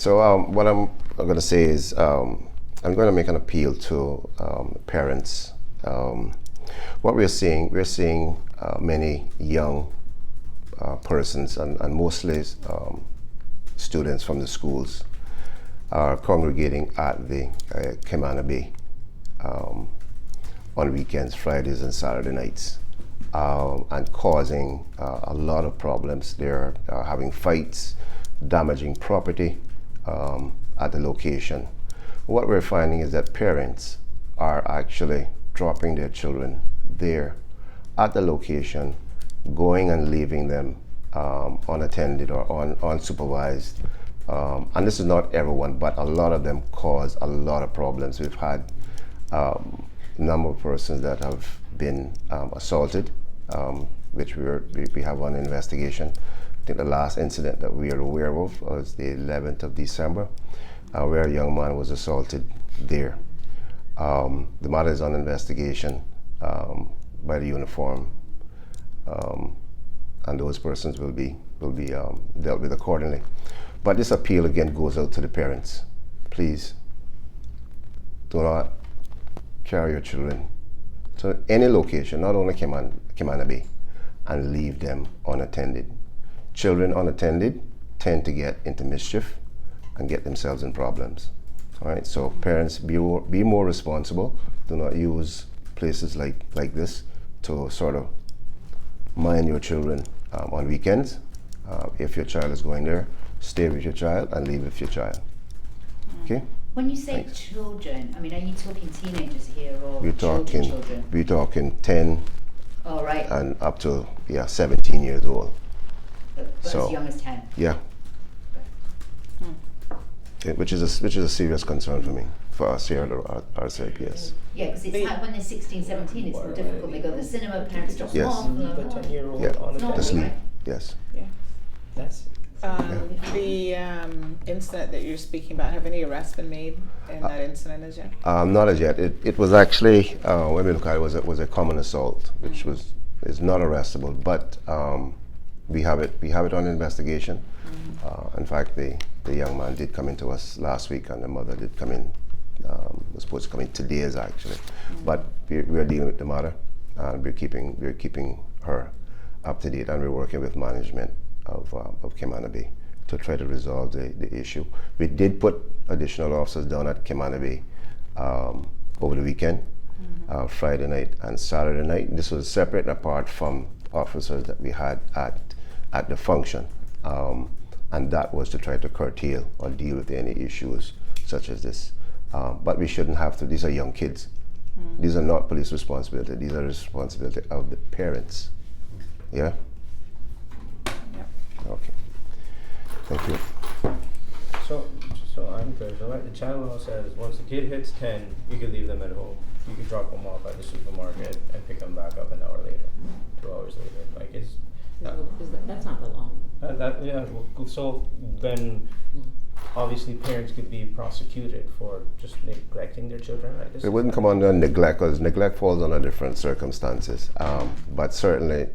So what I'm going to say is I'm going to make an appeal to parents. What we're seeing many young persons and mostly students from the schools are congregating at the Camana Bay on weekends, Fridays and Saturday nights, and causing a lot of problems. They're having fights, damaging property at the location. What we're finding is that parents are actually dropping their children there at the location, going and leaving them unattended or unsupervised. And this is not everyone, but a lot of them cause a lot of problems. We've had a number of persons that have been assaulted, which we have on investigation. I think the last incident that we are aware of was the 11th of December, where a young man was assaulted there. The matter is on investigation by the uniform, and those persons will be dealt with accordingly. But this appeal again goes out to the parents. Please do not carry your children to any location, not only Camana Bay, and leave them unattended. Children unattended tend to get into mischief and get themselves in problems. All right, so parents, be more responsible. Do not use places like this to sort of mind your children on weekends. If your child is going there, stay with your child and leave with your child. Okay? When you say Thanks. children, I mean, are you talking teenagers here or We're children? we're talking 10 Oh, right. and up to 17 years old. But so- as young as 10. Yeah. Okay, which is a serious concern for me, for us here at RCIPS. Yeah, because it's like when they're 16, 17, it's more difficult. They go to the cinema, parents drop them Yes. off. Leave a 10-year-old Yeah, on It's not just leave. right? Yes. That's The incident that you're speaking about, have any arrests been made in that incident as yet? Not as yet. It was actually, when we look at it, was a common assault, which is not arrestable, but we have it on investigation. In fact, the young man did come into us last week, and the mother did come in. Was supposed to come in today, actually, but we are dealing with the matter, and we're keeping her up to date, and we're working with management of Camana Bay to try to resolve the issue. We did put additional officers down at Camana Bay over the weekend, Friday night and Saturday night. This was separate and apart from officers that we had at the function, and that was to try to curtail or deal with any issues such as this. But we shouldn't have to. These are young kids. These are not police responsibility. These are responsibility of the parents. Yeah? Okay. Thank you. so I'm clear. So right, the channel law says once the kid hits 10, you can leave them at home. You can drop them off at the supermarket and pick them back up an hour later, 2 hours later. Like it's That's not the law. so then obviously parents could be prosecuted for just neglecting their children, right? It wouldn't come under neglect, because neglect falls under different circumstances. But certainly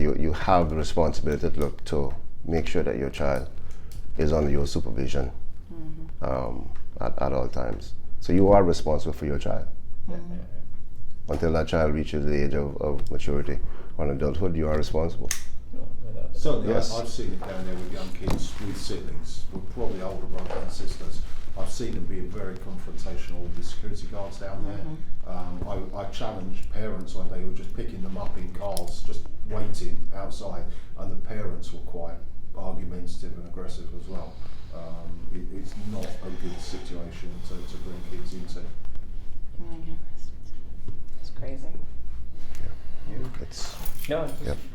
you have the responsibility to make sure that your child is under your supervision at all times. So you are responsible for your child. Until that child reaches the age of maturity or adulthood, you are responsible. Certainly, Yes. I've seen it down there with young kids with siblings, with probably older brothers and sisters. I've seen them being very confrontational with the security guards down there. I challenged parents one day who were just picking them up in cars, just waiting outside, and the parents were quite argumentative and aggressive as well. It's not a good situation to bring kids into. It's crazy. It's No, Yep.